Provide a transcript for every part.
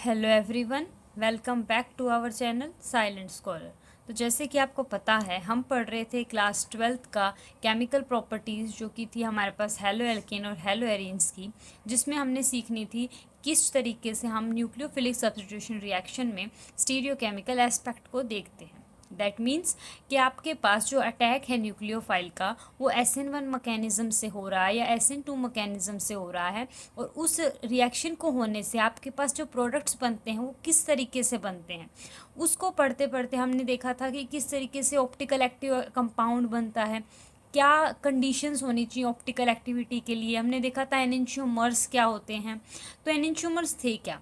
Hello everyone, welcome back to our channel Silent Scholar. तो जैसे कि आपको पता है, हम पढ़ रहे थे क्लास 12th का केमिकल प्रॉपर्टीज़, जो कि थी हमारे पास हेलो एल्केन और हेलो एरीन्स की, जिसमें हमने सीखनी थी किस तरीके से हम न्यूक्लियोफिलिक सब्स्टिट्यूशन रिएक्शन में स्टीरियोकेमिकल एस्पेक्ट को देखते हैं। दैट मीन्स कि आपके पास जो अटैक है न्यूक्लियोफाइल का, वो SN1 मैकेनिज़्म से हो रहा है या SN2 मैकेनिज़्म से हो रहा है, और उस रिएक्शन को होने से आपके पास जो प्रोडक्ट्स बनते हैं वो किस तरीके से बनते हैं, उसको पढ़ते पढ़ते हमने देखा था कि किस तरीके से ऑप्टिकल एक्टिव कंपाउंड बनता है, क्या कंडीशंस होनी चाहिए ऑप्टिकल एक्टिविटी के लिए। हमने देखा था एनेंशियोमर्स क्या होते हैं। तो एनेंशियोमर्स थे क्या?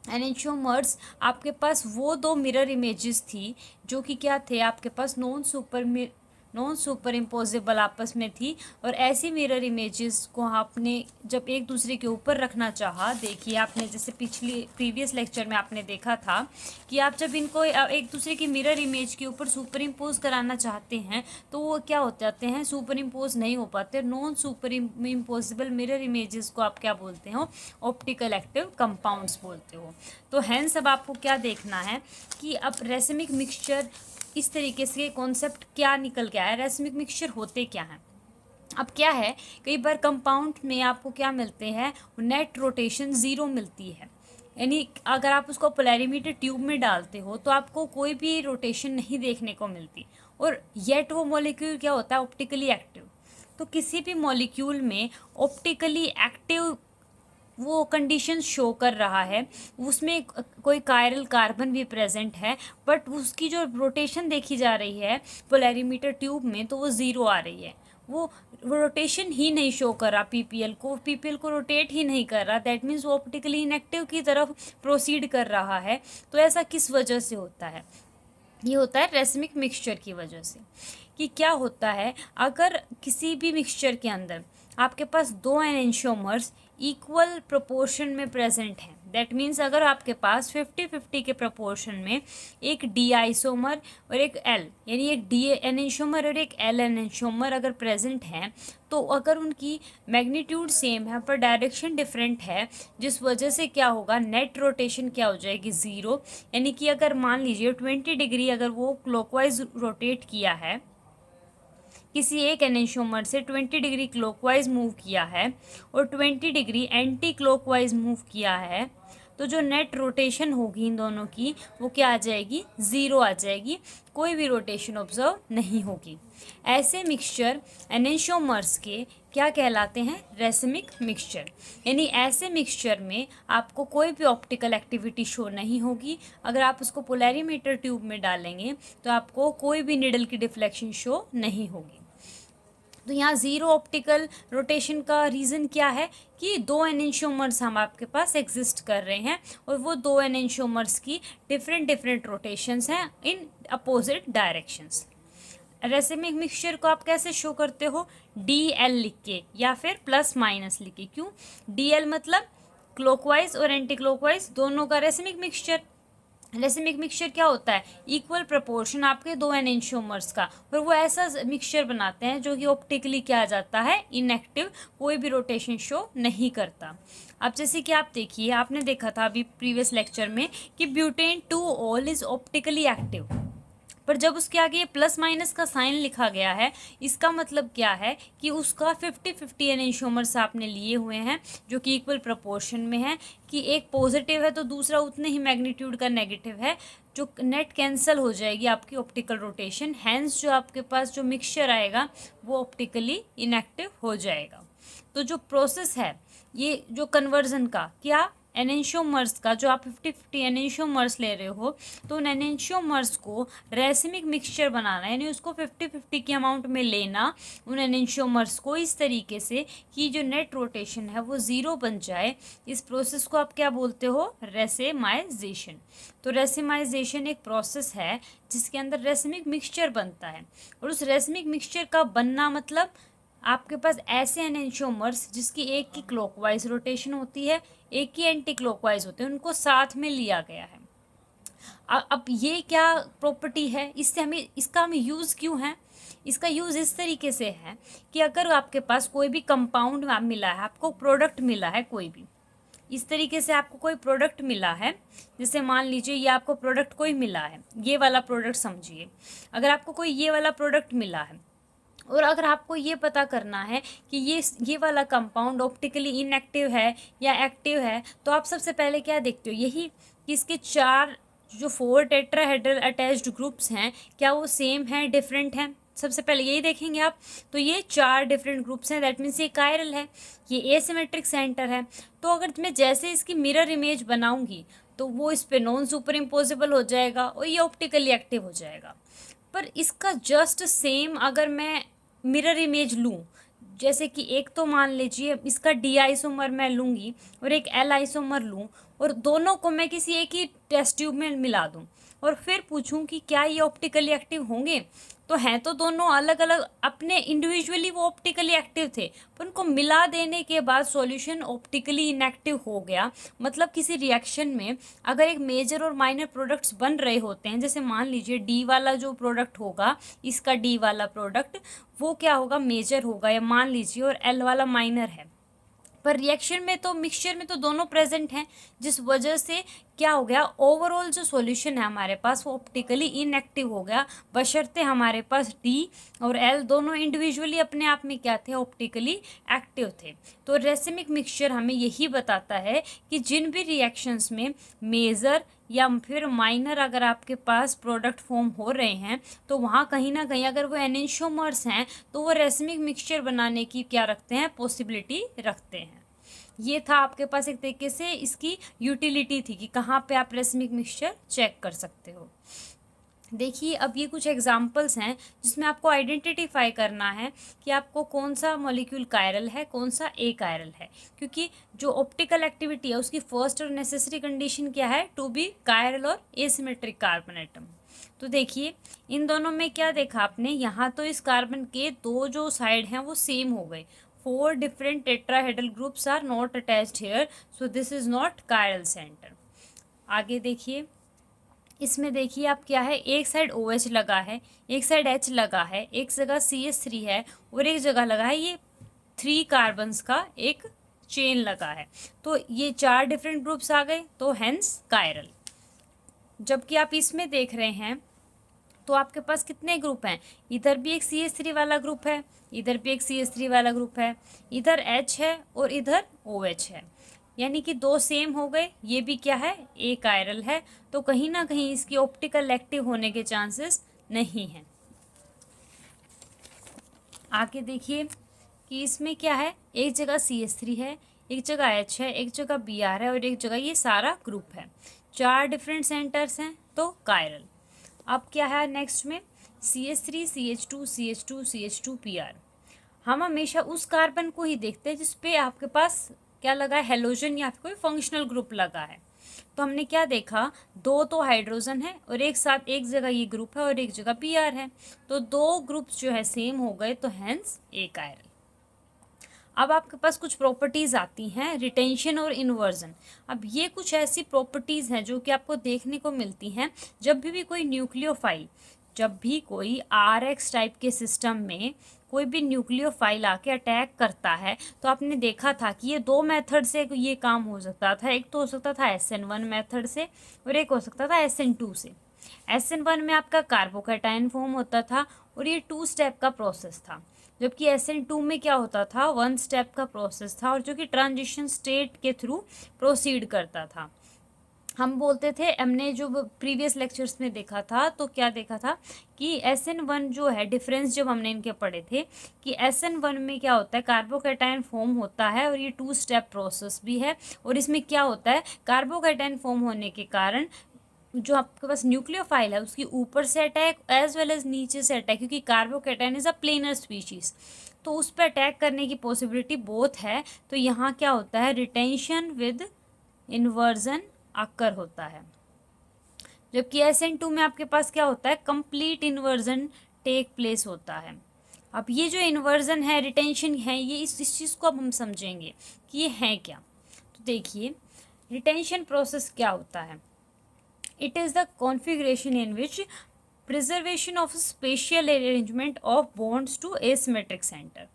एनेंशियोमर्स आपके पास वो दो मिरर इमेजेस थी जो कि क्या थे, आपके पास नॉन सुपर इम्पोजेबल आपस में थी। और ऐसी मिरर इमेजेस को आपने जब एक दूसरे के ऊपर रखना चाहा, देखिए आपने जैसे प्रीवियस लेक्चर में आपने देखा था कि आप जब इनको एक दूसरे की मिरर इमेज के ऊपर सुपर इम्पोज कराना चाहते हैं तो वो क्या हो जाते हैं, सुपर इम्पोज नहीं हो पाते। Non super imposable mirror images को आप क्या बोलते हो? ऑप्टिकल एक्टिव कंपाउंड्स बोलते हो। तो हैंस अब आपको क्या देखना है कि अब रेसिमिक मिक्सचर, इस तरीके से कॉन्सेप्ट क्या निकल के आया, रेसिमिक मिक्सचर होते क्या हैं। अब क्या है, कई बार कंपाउंड में आपको क्या मिलते हैं, नेट रोटेशन ज़ीरो मिलती है। यानी अगर आप उसको पोलैरिमीटर ट्यूब में डालते हो तो आपको कोई भी रोटेशन नहीं देखने को मिलती, और येट वो मॉलिक्यूल क्या होता है, ऑप्टिकली एक्टिव। तो किसी भी मॉलिक्यूल में ऑप्टिकली एक्टिव वो कंडीशन शो कर रहा है, उसमें कोई कायरल कार्बन भी प्रेजेंट है, बट उसकी जो रोटेशन देखी जा रही है पोलैरिमीटर ट्यूब में, तो वो ज़ीरो आ रही है। वो रोटेशन ही नहीं शो कर रहा, पीपीएल को रोटेट ही नहीं कर रहा। दैट मीन्स वो ऑप्टिकली इनएक्टिव की तरफ प्रोसीड कर रहा है। तो ऐसा किस वजह से होता है? ये होता है रेसिमिक मिक्सचर की वजह से। कि क्या होता है, अगर किसी भी मिक्सचर के अंदर आपके पास दो एनेंशियोमर्स इक्वल प्रोपोर्शन में प्रेजेंट हैं, दैट मीन्स अगर आपके पास 50-50 के प्रोपोर्शन में एक डी आइसोमर और एक एल, यानी एक डी एनेंशियोमर और एक एल एनेंशियोमर अगर प्रेजेंट हैं, तो अगर उनकी मैग्नीट्यूड सेम है पर डायरेक्शन डिफरेंट है, जिस वजह से क्या होगा, नेट रोटेशन क्या हो जाएगी, ज़ीरो। यानी कि अगर मान लीजिए 20 डिग्री अगर वो क्लॉकवाइज रोटेट किया है, किसी एक एनेंशियोमर से 20 डिग्री क्लॉकवाइज मूव किया है और 20 डिग्री एंटी क्लॉकवाइज मूव किया है, तो जो नेट रोटेशन होगी इन दोनों की वो क्या आ जाएगी, ज़ीरो आ जाएगी। कोई भी रोटेशन ऑब्जर्व नहीं होगी। ऐसे मिक्सचर एनेंशियोमर्स के क्या कहलाते हैं, रेसिमिक मिक्सचर। यानी ऐसे मिक्सचर में आपको कोई भी ऑप्टिकल एक्टिविटी शो नहीं होगी। अगर आप उसको पोलैरिमीटर ट्यूब में डालेंगे तो आपको कोई भी निडल की डिफ्लेक्शन शो नहीं होगी। तो यहाँ ज़ीरो ऑप्टिकल रोटेशन का रीज़न क्या है कि दो एनेंशियोमर्स हम आपके पास एग्जिस्ट कर रहे हैं, और वो दो एनेंशियोमर्स की डिफरेंट रोटेशंस हैं in opposite directions. Racemic mixture को आप कैसे शो करते हो, DL लिख के या फिर प्लस माइनस लिख के। क्यों? DL मतलब क्लॉकवाइज और एंटी क्लॉकवाइज दोनों का रेसिमिक मिक्सचर। रेसिमिक मिक्सचर क्या होता है, इक्वल प्रोपोर्शन आपके दो एनेंशियोमर्स का, और वो ऐसा मिक्सचर बनाते हैं जो कि ऑप्टिकली क्या आ जाता है, इनएक्टिव, कोई भी रोटेशन शो नहीं करता। अब जैसे कि आप देखिए, आपने देखा था अभी प्रीवियस लेक्चर में कि butane 2 all is optically active, पर जब उसके आगे ये प्लस माइनस का साइन लिखा गया है, इसका मतलब क्या है कि उसका 50-50 एनेंशियोमर्स आपने लिए हुए हैं जो कि इक्वल प्रोपोर्शन में है, कि एक पॉजिटिव है तो दूसरा उतने ही मैग्नीट्यूड का नेगेटिव है, जो नेट कैंसिल हो जाएगी आपकी ऑप्टिकल रोटेशन। हैंस जो आपके पास जो मिक्सचर आएगा वो ऑप्टिकली इनएक्टिव हो जाएगा। तो जो प्रोसेस है ये जो कन्वर्जन का, क्या एनेंशियोमर्स का, जो आप 50-50 एनेंशियोमर्स ले रहे हो, तो उन एनेंशियोमर्स को रेसिमिक मिक्सचर बनाना, यानी उसको 50-50 की अमाउंट में लेना उन एनेंशियोमर्स को, इस तरीके से कि जो नेट रोटेशन है वो ज़ीरो बन जाए। इस प्रोसेस को आप क्या बोलते हो, रेसिमाइजेशन। तो रेसिमाइजेशन एक प्रोसेस है जिसके अंदर रेसिमिक मिक्सचर बनता है, और उस रेसिमिक मिक्सचर का बनना मतलब आपके पास ऐसे एनेंशियोमर्स जिसकी एक की क्लॉकवाइज रोटेशन होती है, एक ही एंटी क्लॉकवाइज होते हैं, उनको साथ में लिया गया है। अब ये क्या प्रॉपर्टी है, इससे हमें यूज़ क्यों है? इसका यूज़ इस तरीके से है कि अगर आपके पास कोई भी कंपाउंड मिला है, आपको प्रोडक्ट मिला है कोई भी, इस तरीके से आपको कोई प्रोडक्ट मिला है, जैसे मान लीजिए ये आपको प्रोडक्ट कोई मिला है, ये वाला प्रोडक्ट समझिए। अगर आपको कोई ये वाला प्रोडक्ट मिला है और अगर आपको ये पता करना है कि ये वाला कंपाउंड ऑप्टिकली इनएक्टिव है या एक्टिव है, तो आप सबसे पहले क्या देखते हो, यही कि इसके 4 जो 4 टेट्राहेड्रल अटैच्ड ग्रुप्स हैं क्या वो सेम हैं, डिफरेंट हैं, सबसे पहले यही देखेंगे आप। तो ये 4 डिफरेंट ग्रुप्स हैं, दैट मीन्स ये कायरल है, ये एसिमेट्रिक सेंटर है। तो अगर मैं जैसे इसकी मिरर इमेज बनाऊंगी तो वो इस पे नॉन सुपर इम्पोजिबल हो जाएगा और ये ऑप्टिकली एक्टिव हो जाएगा। पर इसका जस्ट सेम अगर मैं मिरर इमेज लूँ, जैसे कि एक तो मान लीजिए इसका डी आइसोमर मैं लूँगी और एक एल आइसोमर लूँ और दोनों को मैं किसी एक ही टेस्ट ट्यूब में मिला दूँ और फिर पूछूं कि क्या ये ऑप्टिकली एक्टिव होंगे, तो हैं तो दोनों अलग अलग, अपने इंडिविजुअली वो ऑप्टिकली एक्टिव थे, पर उनको मिला देने के बाद सॉल्यूशन ऑप्टिकली इनएक्टिव हो गया। मतलब किसी रिएक्शन में अगर एक मेजर और माइनर प्रोडक्ट्स बन रहे होते हैं, जैसे मान लीजिए डी वाला जो प्रोडक्ट होगा, इसका डी वाला प्रोडक्ट वो क्या होगा, मेजर होगा, या मान लीजिए और एल वाला माइनर है, पर रिएक्शन में तो मिक्सचर में तो दोनों प्रेजेंट हैं, जिस वजह से क्या हो गया, ओवरऑल जो सॉल्यूशन है हमारे पास वो ऑप्टिकली इनएक्टिव हो गया, बशर्ते हमारे पास डी और एल दोनों इंडिविजुअली अपने आप में क्या थे, ऑप्टिकली एक्टिव थे। तो रेसिमिक मिक्सचर हमें यही बताता है कि जिन भी रिएक्शंस में मेजर या फिर माइनर अगर आपके पास प्रोडक्ट फॉर्म हो रहे हैं, तो वहाँ कहीं ना कहीं अगर वो एनेंशियोमर्स हैं तो वो रेसिमिक मिक्सचर बनाने की क्या रखते हैं, पॉसिबिलिटी रखते हैं। ये था आपके पास एक तरीके से इसकी यूटिलिटी थी कि कहाँ पे आप रेसिमिक मिक्सचर चेक कर सकते हो। देखिए अब ये कुछ एग्जांपल्स हैं जिसमें आपको आइडेंटिफाई करना है कि आपको कौन सा मॉलिक्यूल कायरल है, कौन सा ए कायरल है, क्योंकि जो ऑप्टिकल एक्टिविटी है उसकी फर्स्ट और नेसेसरी कंडीशन क्या है, टू बी कायरल और एसिमेट्रिक कार्बन एटम। तो देखिए इन दोनों में क्या देखा आपने, यहाँ तो इस कार्बन के 2 जो साइड हैं वो सेम हो गए, 4 different tetrahedral groups are not attached here, so this is not chiral centre. आगे देखिए इसमें देखिए आप क्या है, एक साइड OH लगा है, एक साइड H लगा है, एक जगह CH3 है और एक जगह लगा है ये 3 कार्बन्स का एक चेन लगा है। तो ये 4 डिफरेंट ग्रुप्स आ गए, तो हेंस कायरल। जबकि आप इसमें देख रहे हैं तो आपके पास कितने ग्रुप हैं, इधर भी एक CH3 वाला ग्रुप है, इधर भी एक CH3 वाला ग्रुप है, इधर H है और इधर OH है, यानी कि 2 सेम हो गए। ये भी क्या है, ए कायरल है, तो कहीं ना कहीं इसकी ऑप्टिकल एक्टिव होने के चांसेस नहीं हैं। आगे देखिए कि इसमें क्या है, एक जगह CH3 है, एक जगह H है, एक जगह Br है और एक जगह ये सारा ग्रुप है, 4 डिफरेंट सेंटर्स हैं, तो कायरल। अब क्या है नेक्स्ट में, CH3 CH2 CH2 CH2 Pr। हम हमेशा उस कार्बन को ही देखते हैं जिसपे आपके पास क्या लगा है, हेलोजन या फिर कोई फंक्शनल ग्रुप लगा है। तो हमने क्या देखा, 2 तो हाइड्रोजन है और एक साथ एक जगह ये ग्रुप है और एक जगह Pr है, तो 2 ग्रुप्स जो है सेम हो गए, तो हेंस ए कायरल। अब आपके पास कुछ प्रॉपर्टीज़ आती हैं, रिटेंशन और इन्वर्जन। अब ये कुछ ऐसी प्रॉपर्टीज़ हैं जो कि आपको देखने को मिलती हैं जब भी कोई न्यूक्लियोफाइल, जब भी कोई RX टाइप के सिस्टम में कोई भी न्यूक्लियोफाइल आके अटैक करता है, तो आपने देखा था कि ये 2 मेथड से ये काम हो सकता था। एक तो हो सकता था SN1 मेथड से और एक हो सकता था SN2 से। SN1 में आपका कार्बोकैटायन फॉर्म होता था और ये 2 स्टेप का प्रोसेस था, जबकि SN2 में क्या होता था, 1 स्टेप का प्रोसेस था और जो कि ट्रांजिशन स्टेट के थ्रू प्रोसीड करता था। हम बोलते थे, हमने जो प्रीवियस लेक्चर्स में देखा था तो क्या देखा था कि SN1 जो है, डिफरेंस जब हमने इनके पढ़े थे कि SN1 में क्या होता है, कार्बोकैटायन फॉर्म होता है और ये 2 स्टेप प्रोसेस भी है, और इसमें क्या होता है, कार्बोकैटायन फॉर्म होने के कारण जो आपके पास न्यूक्लियोफाइल है उसकी ऊपर से अटैक एज वेल एज नीचे से अटैक, क्योंकि carbocation is a planar species, तो उस पर अटैक करने की पॉसिबिलिटी बोथ है। तो यहाँ क्या होता है, रिटेंशन विद इन्वर्जन अकर होता है, जबकि SN2 में आपके पास क्या होता है, कंप्लीट इन्वर्जन टेक प्लेस होता है। अब ये जो इन्वर्जन है, रिटेंशन है, ये इस चीज़ को अब हम समझेंगे कि ये है क्या। तो देखिए रिटेंशन प्रोसेस क्या होता है, it is the configuration in which preservation of spatial arrangement of bonds to asymmetric center।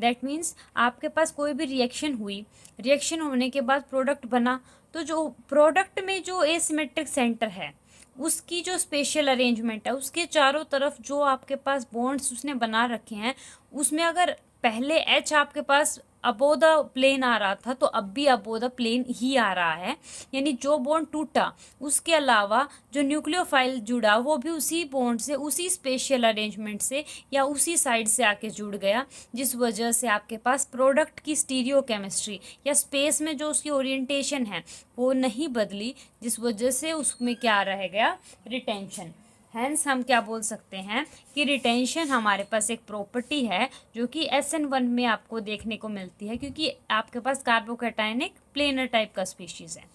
That means आपके पास कोई भी रिएक्शन हुई, रिएक्शन होने के बाद प्रोडक्ट बना, तो जो प्रोडक्ट में जो एसिमेट्रिक सेंटर है उसकी जो स्पेशल अरेंजमेंट है, उसके चारों तरफ जो आपके पास बॉन्ड्स उसने बना रखे हैं, उसमें अगर पहले एच आपके पास अबो द प्लेन आ रहा था तो अब भी अबो द प्लेन ही आ रहा है, यानी जो बॉन्ड टूटा उसके अलावा जो न्यूक्लियोफाइल जुड़ा वो भी उसी बॉन्ड से, उसी स्पेशल अरेंजमेंट से या उसी साइड से आके जुड़ गया, जिस वजह से आपके पास प्रोडक्ट की स्टीरियो केमिस्ट्री या स्पेस में जो उसकी ओरिएंटेशन है वो नहीं बदली, जिस वजह से उसमें क्या रह गया, रिटेंशन। हैंस हम क्या बोल सकते हैं कि रिटेंशन हमारे पास एक प्रॉपर्टी है जो कि SN1 में आपको देखने को मिलती है, क्योंकि आपके पास कार्बोकैटायन एक प्लेनर टाइप का स्पीशीज है।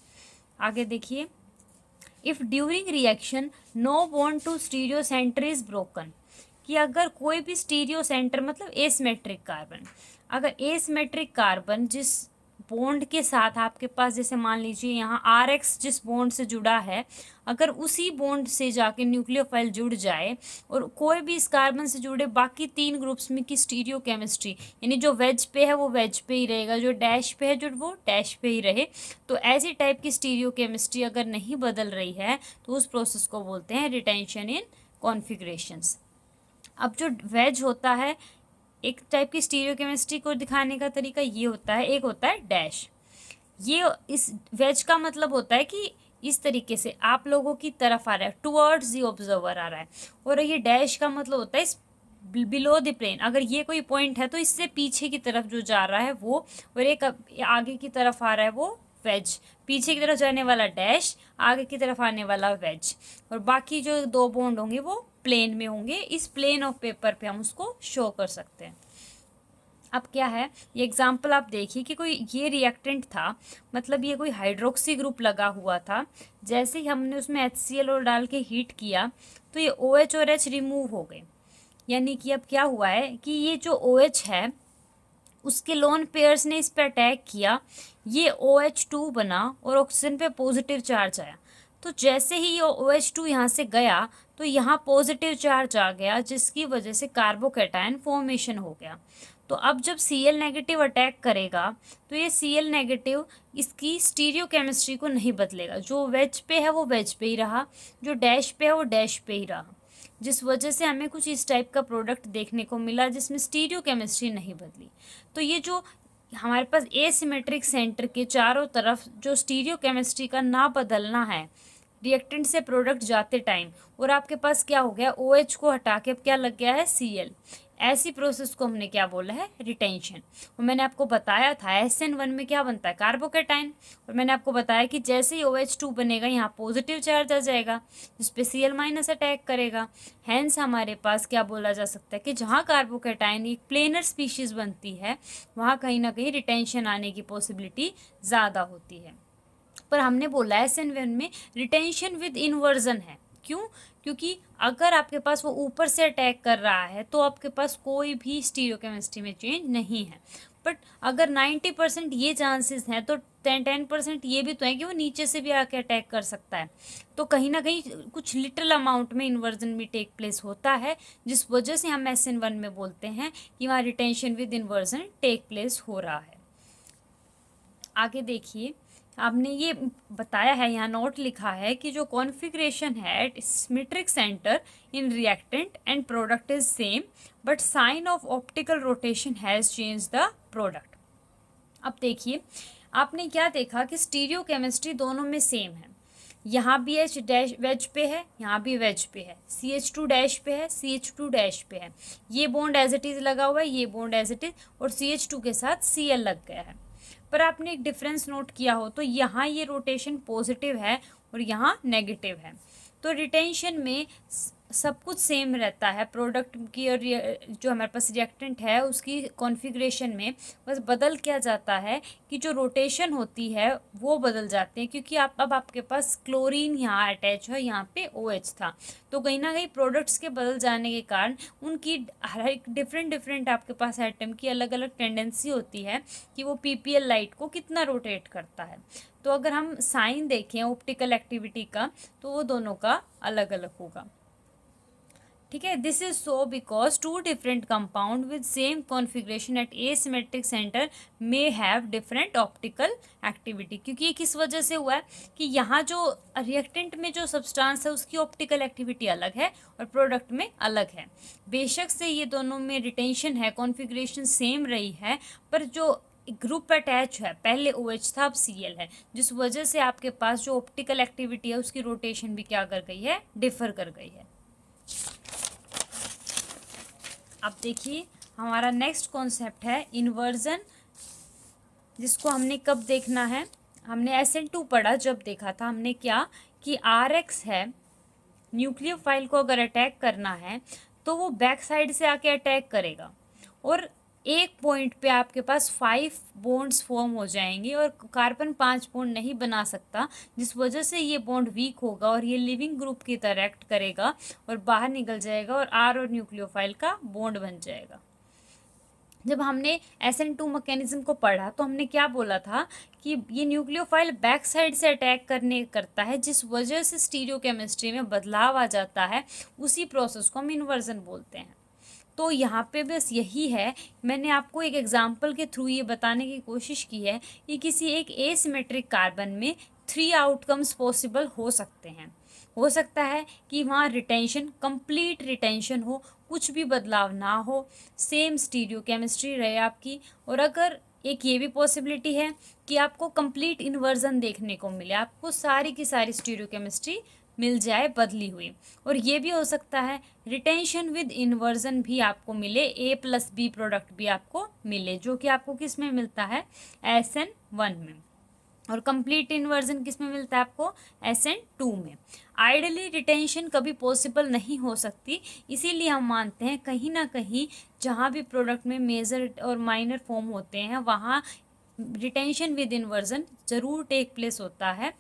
आगे देखिए, if during reaction no bond to stereo centre is broken, कि अगर कोई भी स्टीरियो सेंटर मतलब एसिमेट्रिक कार्बन, अगर एसिमेट्रिक कार्बन जिस बॉन्ड के साथ आपके पास, जैसे मान लीजिए यहाँ RX जिस बॉन्ड से जुड़ा है, अगर उसी बॉन्ड से जाके न्यूक्लियोफाइल जुड़ जाए और कोई भी इस कार्बन से जुड़े बाकी 3 ग्रुप्स में की स्टीरियो केमिस्ट्री, यानी जो वेज पे है वो वेज पे ही रहेगा, जो डैश पे है जो वो डैश पे ही रहे, तो ऐसी टाइप की स्टीरियो केमिस्ट्री अगर नहीं बदल रही है तो उस प्रोसेस को बोलते हैं रिटेंशन इन कॉन्फिगरेशंस। अब जो वेज होता है, एक टाइप की स्टीरियो केमिस्ट्री को दिखाने का तरीका ये होता है, एक होता है डैश। ये इस वेज का मतलब होता है कि इस तरीके से आप लोगों की तरफ आ रहा है, टुवर्ड्स द ऑब्जर्वर आ रहा है, और ये डैश का मतलब होता है इस बिलो द प्लेन, अगर ये कोई पॉइंट है तो इससे पीछे की तरफ जो जा रहा है वो, और एक आगे की तरफ आ रहा है वो वेज, पीछे की तरफ जाने वाला डैश, आगे की तरफ आने वाला वेज, और बाकी जो 2 बॉन्ड होंगे वो प्लेन में होंगे। इस प्लेन ऑफ पेपर पे हम उसको शो कर सकते हैं। अब क्या है, ये एग्जाम्पल आप देखिए कि कोई ये रिएक्टेंट था, मतलब ये कोई हाइड्रोक्सी ग्रुप लगा हुआ था, जैसे ही हमने उसमें HCl और डाल के हीट किया तो ये OH और H रिमूव हो गए, यानी कि अब क्या हुआ है कि ये जो OH है उसके लोन पेयर्स ने इस पर अटैक किया, ये OH2 बना और ऑक्सीजन पे पॉजिटिव चार्ज आया, तो जैसे ही ये OH2 यहाँ से गया तो यहाँ पॉजिटिव चार्ज आ गया, जिसकी वजह से कार्बोकैटायन फॉर्मेशन हो गया। तो अब जब Cl नेगेटिव अटैक करेगा तो ये Cl नेगेटिव इसकी स्टीरियो केमिस्ट्री को नहीं बदलेगा, जो वेज पे है वो वेज पे ही रहा, जो डैश पे है वो डैश पे ही रहा, जिस वजह से हमें कुछ इस टाइप का प्रोडक्ट देखने को मिला जिसमें स्टीरियो केमिस्ट्री नहीं बदली। तो ये जो हमारे पास एसिमेट्रिक सेंटर के चारों तरफ जो स्टीरियो केमिस्ट्री का ना बदलना है रिएक्टेंट से प्रोडक्ट जाते टाइम, और आपके पास क्या हो गया, OH को हटा के क्या लग गया है, Cl, ऐसी प्रोसेस को हमने क्या बोला है, रिटेंशन। और मैंने आपको बताया था SN1 में क्या बनता है, कार्बोकैटायन, और मैंने आपको बताया कि जैसे ही OH2 बनेगा यहाँ पॉजिटिव चार्ज आ जाएगा जिस पे Cl- अटैक करेगा। हैंस हमारे पास क्या बोला जा सकता है कि जहाँ कार्बोकैटायन एक प्लेनर स्पीशीज बनती है वहाँ कहीं ना कहीं रिटेंशन आने की पॉसिबिलिटी ज़्यादा होती है। पर हमने बोला SN1 में रिटेंशन विद इन्वर्जन है, क्यों, क्योंकि अगर आपके पास वो ऊपर से अटैक कर रहा है तो आपके पास कोई भी स्टीरियोकेमिस्ट्री में चेंज नहीं है, बट अगर 90% ये चांसेस हैं तो 10% ये भी तो है कि वो नीचे से भी आके अटैक कर सकता है, तो कहीं ना कहीं कुछ लिटिल अमाउंट में इन्वर्जन भी टेक प्लेस होता है, जिस वजह से हम SN1 में बोलते हैं कि वहाँ retention with inversion take place हो रहा है। आगे देखिए, आपने ये बताया है, यहाँ नोट लिखा है कि जो कॉन्फ़िगरेशन है at symmetric centre in reactant and product is same but sign of optical rotation has change the product. अब देखिए, आपने क्या देखा कि स्टीरियो केमिस्ट्री दोनों में सेम है, यहाँ भी H डैश वेज पे है, यहाँ भी वेज पे है, CH2 डैश पे है, CH2 डैश पे है, ये बॉन्ड एज इट इज़ लगा हुआ है, ये बॉन्ड एज इट इज़, और CH2 के साथ Cl लग गया है। पर आपने एक डिफरेंस नोट किया हो तो यहाँ ये रोटेशन पॉजिटिव है और यहाँ नेगेटिव है, तो रिटेंशन में सब कुछ सेम रहता है, प्रोडक्ट की और जो हमारे पास रिएक्टेंट है उसकी कॉन्फ़िगरेशन में बस बदल क्या जाता है कि जो रोटेशन होती है वो बदल जाते हैं, क्योंकि अब आपके पास क्लोरीन यहाँ अटैच है, यहाँ पे OH था, तो कहीं ना कहीं प्रोडक्ट्स के बदल जाने के कारण उनकी हर एक डिफरेंट आपके पास एटम की अलग अलग टेंडेंसी होती है कि वो PPL लाइट को कितना रोटेट करता है। तो अगर हम साइन देखें ऑप्टिकल एक्टिविटी का तो वो दोनों का अलग अलग होगा। ठीक है। This is so because two different compound with same configuration at asymmetric centre may have different optical activity. क्योंकि ये किस वजह से हुआ है कि यहाँ जो रिएक्टेंट में जो सब्सटेंस है उसकी ऑप्टिकल एक्टिविटी अलग है और प्रोडक्ट में अलग है। बेशक से ये दोनों में रिटेंशन है, कॉन्फ़िगरेशन सेम रही है, पर जो ग्रुप अटैच है, पहले OH था अब Cl है, जिस वजह से आपके पास जो ऑप्टिकल एक्टिविटी है उसकी रोटेशन भी क्या कर गई है, डिफर कर गई है। अब देखिए हमारा नेक्स्ट कॉन्सेप्ट है इन्वर्जन, जिसको हमने कब देखना है, हमने SN2 पढ़ा, जब देखा था हमने क्या कि RX है, न्यूक्लियोफाइल को अगर अटैक करना है तो वो बैक साइड से आके अटैक करेगा और एक पॉइंट पे आपके पास 5 बॉन्ड्स फॉर्म हो जाएंगे और कार्बन 5 बॉन्ड नहीं बना सकता, जिस वजह से ये बॉन्ड वीक होगा और ये लिविंग ग्रुप की तरह एक्ट करेगा और बाहर निकल जाएगा और R और न्यूक्लियोफाइल का बॉन्ड बन जाएगा। जब हमने SN2 मैकेनिज्म को पढ़ा तो हमने क्या बोला था कि ये न्यूक्लियोफाइल बैक साइड से अटैक करता है, जिस वजह से स्टीरियोकेमिस्ट्री में बदलाव आ जाता है, उसी प्रोसेस को हम इन्वर्जन बोलते हैं। तो यहाँ पे बस यही है, मैंने आपको एक एग्जाम्पल के थ्रू ये बताने की कोशिश की है कि किसी एक एसिमेट्रिक कार्बन में 3 आउटकम्स पॉसिबल हो सकते हैं। हो सकता है कि वहाँ रिटेंशन, कंप्लीट रिटेंशन हो, कुछ भी बदलाव ना हो, सेम स्टीरियो केमिस्ट्री रहे आपकी, और अगर एक ये भी पॉसिबिलिटी है कि आपको कंप्लीट इन्वर्जन देखने को मिले, आपको सारी की सारी स्टीरियो केमिस्ट्री मिल जाए बदली हुई। और ये भी हो सकता है रिटेंशन विद इन्वर्जन भी आपको मिले, A+B प्रोडक्ट भी आपको मिले, जो कि आपको किस में मिलता है, SN1 में, और कंप्लीट इन्वर्जन किस में मिलता है आपको, SN2 में। आइडली रिटेंशन कभी पॉसिबल नहीं हो सकती, इसीलिए हम मानते हैं कहीं ना कहीं जहाँ भी प्रोडक्ट में मेजर और माइनर फॉर्म होते हैं वहाँ रिटेंशन विद इन्वर्जन जरूर टेक प्लेस होता है।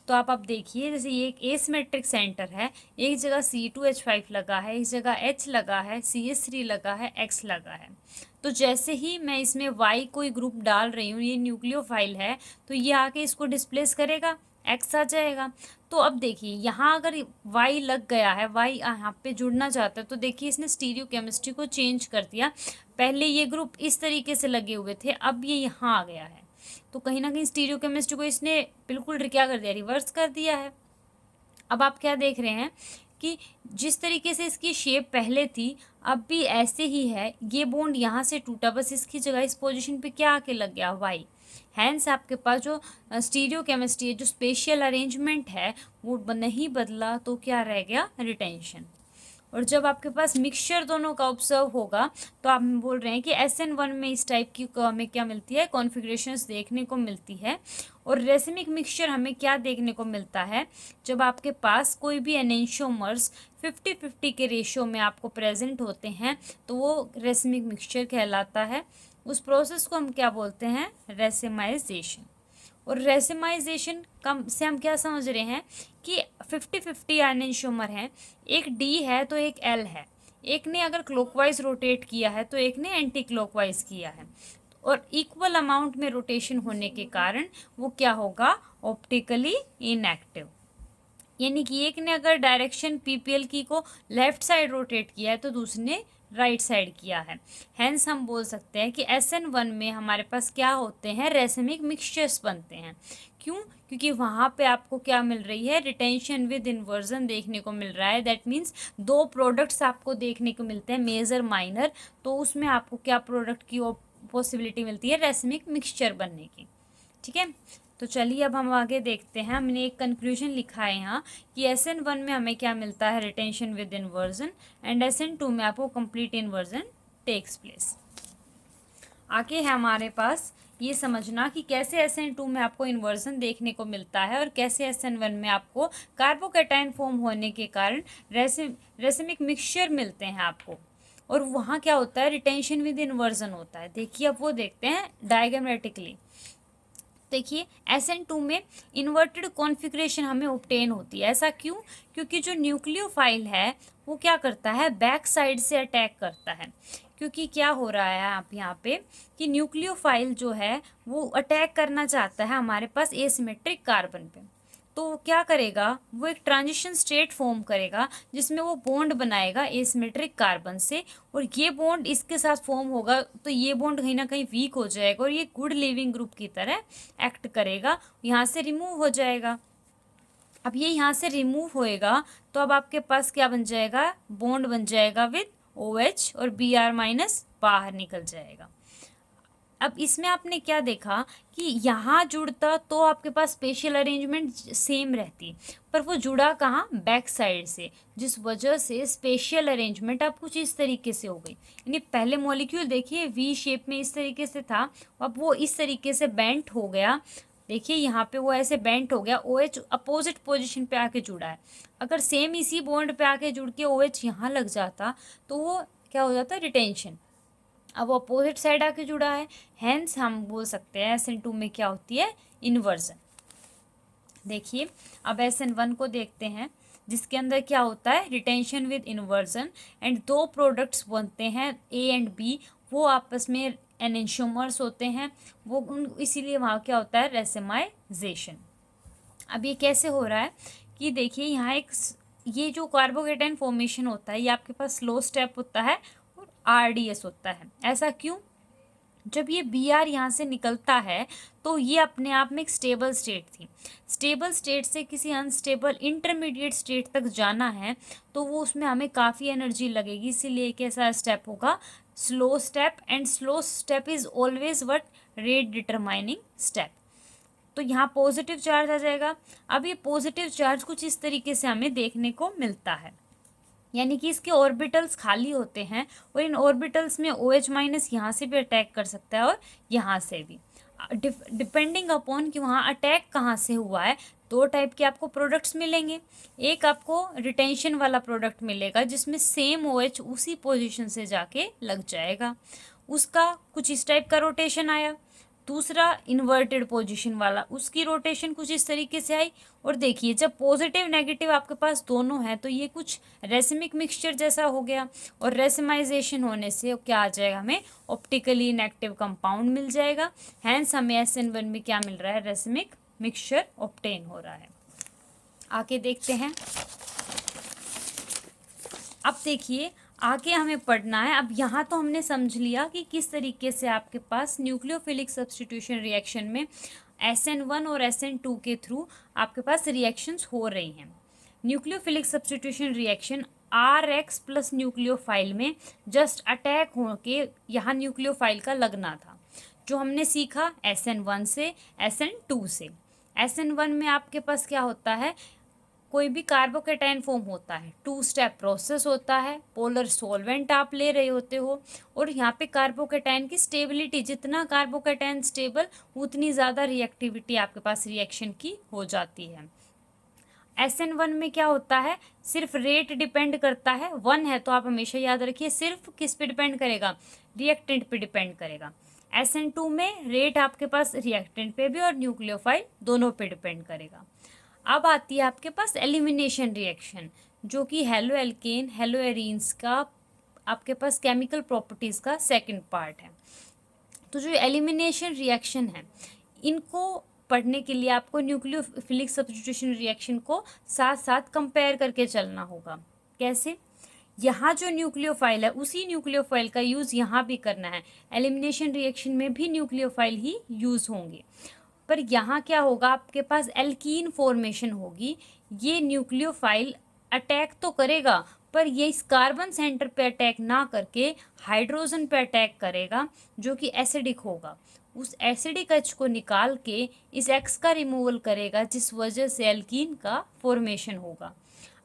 तो आप अब देखिए, जैसे ये एक एसिमेट्रिक सेंटर है, एक जगह C2H5 लगा है, एक जगह H लगा है, CH3 लगा है, X लगा है। तो जैसे ही मैं इसमें Y कोई ग्रुप डाल रही हूँ, ये न्यूक्लियोफाइल है, तो ये आके इसको डिस्प्लेस करेगा, X आ जाएगा। तो अब देखिए यहाँ अगर Y लग गया है, Y यहाँ पे जुड़ना चाहता है, तो देखिए इसने स्टीरियो केमिस्ट्री को चेंज कर दिया। पहले ये ग्रुप इस तरीके से लगे हुए थे, अब ये यहाँ आ गया है, तो कहीं ना कहीं स्टीरियो केमिस्ट्री को इसने बिल्कुल क्या कर दिया, रिवर्स कर दिया है। अब आप क्या देख रहे हैं कि जिस तरीके से इसकी शेप पहले थी अब भी ऐसे ही है, ये बॉन्ड यहाँ से टूटा, बस इसकी जगह इस पोजीशन पे क्या आके लग गया, Y। हैंस आपके पास जो स्टीरियो केमिस्ट्री है, जो स्पेशियल अरेंजमेंट है, वो नहीं बदला, तो क्या रह गया, रिटेंशन। और जब आपके पास मिक्सचर दोनों का ऑब्जर्व होगा तो आप बोल रहे हैं कि SN1 में इस टाइप की हमें क्या मिलती है, कॉन्फ़िगरेशंस देखने को मिलती है। और रेसिमिक मिक्सचर हमें क्या देखने को मिलता है, जब आपके पास कोई भी एनेंशियोमर्स 50-50 के रेशियो में आपको प्रेजेंट होते हैं, तो वो रेसिमिक मिक्सचर कहलाता है। उस प्रोसेस को हम क्या बोलते हैं, रेसिमाइजेशन। और रेसिमाइजेशन कम से हम क्या समझ रहे हैं कि 50-50 एनेंशियोमर हैं, एक D है तो एक L है, एक ने अगर क्लॉकवाइज रोटेट किया है तो एक ने एंटी क्लॉकवाइज किया है, और इक्वल अमाउंट में रोटेशन होने के कारण वो क्या होगा, ऑप्टिकली इनएक्टिव। यानी कि एक ने अगर डायरेक्शन PPL की को लेफ्ट साइड रोटेट किया है तो दूसरे ने राइट साइड किया है। हैंस हम बोल सकते हैं कि SN1 में हमारे पास क्या होते हैं, रेसिमिक मिक्सचर्स बनते हैं। क्यों, क्योंकि वहाँ पे आपको क्या मिल रही है, रिटेंशन विद इन्वर्जन देखने को मिल रहा है। दैट मीन्स 2 प्रोडक्ट्स आपको देखने को मिलते हैं, मेजर माइनर, तो उसमें आपको क्या प्रोडक्ट की पॉसिबिलिटी मिलती है, रेसिमिक मिक्सचर बनने की। ठीक है, तो चलिए अब हम आगे देखते हैं। हमने एक कंक्लूजन लिखा है यहाँ कि SN1 में हमें क्या मिलता है, retention with inversion, and SN2 में आपको कंप्लीट इन्वर्जन टेक्स प्लेस। आगे है हमारे पास ये समझना कि कैसे SN2 में आपको इन्वर्जन देखने को मिलता है और कैसे SN1 में आपको कार्बोकैटायन फॉर्म होने के कारण रेसिमिक मिक्सचर मिलते हैं आपको, और वहाँ क्या होता है, रिटेंशन विद इन्वर्जन होता है। देखिए अब वो देखते हैं डायग्रामेटिकली। देखिए SN2 में इन्वर्टेड कॉन्फ़िगरेशन हमें ऑब्टेन होती है। ऐसा क्यों, क्योंकि जो न्यूक्लियोफाइल है वो क्या करता है, बैक साइड से अटैक करता है। क्योंकि क्या हो रहा है आप यहाँ पे कि न्यूक्लियोफाइल जो है वो अटैक करना चाहता है हमारे पास एसिमेट्रिक कार्बन पे। तो वो क्या करेगा, वो एक ट्रांजिशन स्टेट फॉर्म करेगा जिसमें वो बॉन्ड बनाएगा एसिमेट्रिक कार्बन से, और ये बॉन्ड इसके साथ फॉर्म होगा तो ये बॉन्ड कहीं ना कहीं वीक हो जाएगा और ये गुड लिविंग ग्रुप की तरह एक्ट करेगा, यहाँ से रिमूव हो जाएगा। अब ये यहाँ से रिमूव होएगा तो अब आपके पास क्या बन जाएगा, बॉन्ड बन जाएगा विद OH और Br- बाहर निकल जाएगा। अब इसमें आपने क्या देखा कि यहाँ जुड़ता तो आपके पास स्पेशल अरेंजमेंट सेम रहती, पर वो जुड़ा कहाँ, बैक साइड से, जिस वजह से स्पेशल अरेंजमेंट अब कुछ इस तरीके से हो गई। यानी पहले मॉलिक्यूल देखिए वी शेप में इस तरीके से था, अब वो इस तरीके से बेंट हो गया। देखिए यहाँ पे वो ऐसे बेंट हो गया, OH अपोजिट पोजीशन पे आके जुड़ा है। अगर सेम इसी बॉन्ड पे आके जुड़ के OH यहाँ लग जाता तो वो क्या हो जाता, रिटेंशन। अब वो अपोजिट साइड आके जुड़ा है, हेंस हम बोल सकते हैं SN2 में क्या होती है, इन्वर्जन। देखिए अब SN1 को देखते हैं, जिसके अंदर क्या होता है, रिटेंशन विद इन्वर्जन, एंड दो प्रोडक्ट्स बनते हैं A एंड B, वो आपस में एनेंशियोमर्स होते हैं, वो इसीलिए वहाँ क्या होता है, रेसिमाइजेशन। अब ये कैसे हो रहा है कि देखिए यहाँ एक ये जो कार्बोकेटाइन फॉर्मेशन होता है ये आपके पास स्लो स्टेप होता है और RDS होता है। ऐसा क्यों, जब ये Br यहाँ से निकलता है तो ये अपने आप में एक स्टेबल स्टेट थी, स्टेबल स्टेट से किसी अनस्टेबल इंटरमीडिएट स्टेट तक जाना है तो वो उसमें हमें काफ़ी एनर्जी लगेगी, इसीलिए कैसा स्टेप होगा, slow step, and slow step is always what, rate determining step. तो यहाँ पॉजिटिव चार्ज आ जाएगा। अब ये पॉजिटिव चार्ज कुछ इस तरीके से हमें देखने को मिलता है, यानी कि इसके ऑर्बिटल्स खाली होते हैं और इन ऑर्बिटल्स में OH- यहाँ से भी अटैक कर सकता है और यहाँ से भी, डिपेंडिंग अपॉन कि वहाँ अटैक कहाँ से हुआ है। दो टाइप के आपको प्रोडक्ट्स मिलेंगे, एक आपको रिटेंशन वाला प्रोडक्ट मिलेगा जिसमें सेम OH उसी पोजीशन से जाके लग जाएगा, उसका कुछ इस टाइप का रोटेशन आया। दूसरा इन्वर्टेड पोजीशन वाला, उसकी रोटेशन कुछ इस तरीके से आई। और देखिए जब पॉजिटिव नेगेटिव आपके पास दोनों हैं तो ये कुछ रेसिमिक मिक्सचर जैसा हो गया, और रेसिमाइजेशन होने से क्या आ जाएगा, हमें ऑप्टिकली इनएक्टिव कंपाउंड मिल जाएगा। हैंस हमें SN1 में क्या मिल रहा है, रेसिमिक मिक्सचर ऑब्टेन हो रहा है। आगे देखते हैं। अब देखिए आगे हमें पढ़ना है। अब यहाँ तो हमने समझ लिया कि किस तरीके से आपके पास न्यूक्लियोफिलिक सब्स्टिट्यूशन रिएक्शन में SN1 और SN2 के थ्रू आपके पास रिएक्शंस हो रही हैं। Nucleophilic substitution reaction RX plus nucleophile में जस्ट अटैक होके यहाँ न्यूक्लियोफाइल का लगना था, जो हमने सीखा SN1 से SN2 से। SN1 में आपके पास क्या होता है, कोई भी कार्बोकेटाइन फॉर्म होता है, 2 स्टेप प्रोसेस होता है, पोलर सॉल्वेंट आप ले रहे होते हो, और यहाँ पे कार्बोकेटाइन की स्टेबिलिटी, जितना कार्बोकेटाइन स्टेबल उतनी ज़्यादा रिएक्टिविटी आपके पास रिएक्शन की हो जाती है। SN1 में क्या होता है, सिर्फ रेट डिपेंड करता है, 1 है तो आप हमेशा याद रखिए सिर्फ किस पे डिपेंड करेगा, रिएक्टेंट पे डिपेंड करेगा। SN2 में रेट आपके पास रिएक्टेंट पे भी और न्यूक्लियोफाइल दोनों पे डिपेंड करेगा। अब आती है आपके पास एलिमिनेशन रिएक्शन, जो कि हेलो एल्केन हेलो एरीन्स का आपके पास केमिकल प्रॉपर्टीज़ का सेकंड पार्ट है। तो जो एलिमिनेशन रिएक्शन है, इनको पढ़ने के लिए आपको न्यूक्लियोफिलिक सब्स्टिट्यूशन रिएक्शन को साथ साथ कंपेयर करके चलना होगा। कैसे, यहाँ जो न्यूक्लियोफाइल है उसी न्यूक्लियोफाइल का यूज़ यहाँ भी करना है, एलिमिनेशन रिएक्शन में भी न्यूक्लियोफाइल ही यूज़ होंगे, पर यहाँ क्या होगा, आपके पास एल्कीन फॉर्मेशन होगी। ये न्यूक्लियोफाइल अटैक तो करेगा पर ये इस कार्बन सेंटर पे अटैक ना करके हाइड्रोजन पे अटैक करेगा, जो कि एसिडिक होगा। उस एसिडिक एच को निकाल के इस एक्स का रिमूवल करेगा, जिस वजह से एल्कीन का फॉर्मेशन होगा।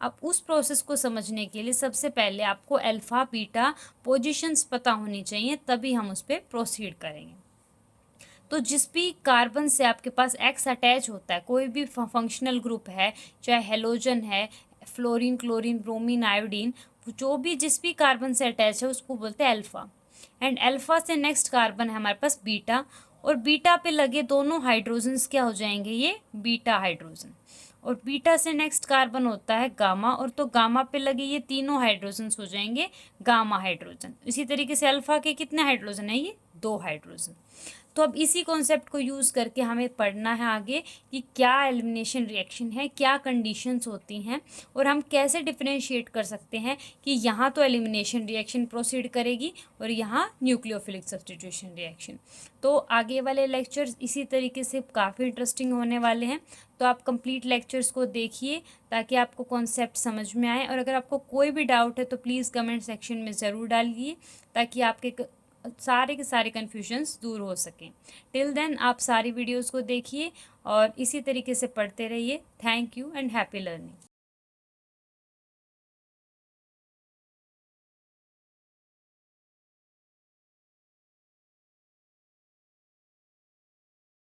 अब उस प्रोसेस को समझने के लिए सबसे पहले आपको अल्फा बीटा पोजीशंस पता होनी चाहिए, तभी हम उस पर प्रोसीड करेंगे। तो जिस भी कार्बन से आपके पास एक्स अटैच होता है, कोई भी फंक्शनल ग्रुप है, चाहे हेलोजन है, फ्लोरीन, क्लोरीन, ब्रोमीन, आयोडीन, जो भी जिस भी कार्बन से अटैच है उसको बोलते हैं अल्फ़ा। एंड अल्फ़ा से नेक्स्ट कार्बन है हमारे पास बीटा, और बीटा पे लगे दोनों हाइड्रोजन्स क्या हो जाएंगे, ये बीटा हाइड्रोजन। और बीटा से नेक्स्ट कार्बन होता है गामा, और तो गामा पे लगे ये तीनों हाइड्रोजन्स हो जाएंगे गामा हाइड्रोजन। इसी तरीके से अल्फ़ा के कितने हाइड्रोजन है, ये 2 हाइड्रोजन। तो अब इसी कॉन्सेप्ट को यूज़ करके हमें पढ़ना है आगे कि क्या एलिमिनेशन रिएक्शन है, क्या कंडीशंस होती हैं और हम कैसे डिफरेंशिएट कर सकते हैं कि यहाँ तो एलिमिनेशन रिएक्शन प्रोसीड करेगी और यहाँ न्यूक्लियोफिलिक सब्स्टिट्यूशन रिएक्शन। तो आगे वाले लेक्चर्स इसी तरीके से काफ़ी इंटरेस्टिंग होने वाले हैं। तो आप कंप्लीट लेक्चर्स को देखिए ताकि आपको कॉन्सेप्ट समझ में आए, और अगर आपको कोई भी डाउट है तो प्लीज़ कमेंट सेक्शन में ज़रूर डालिए ताकि आपके सारे के सारे कन्फ्यूजन्स दूर हो सकें। टिल देन आप सारी वीडियोस को देखिए और इसी तरीके से पढ़ते रहिए। Thank you and happy learning.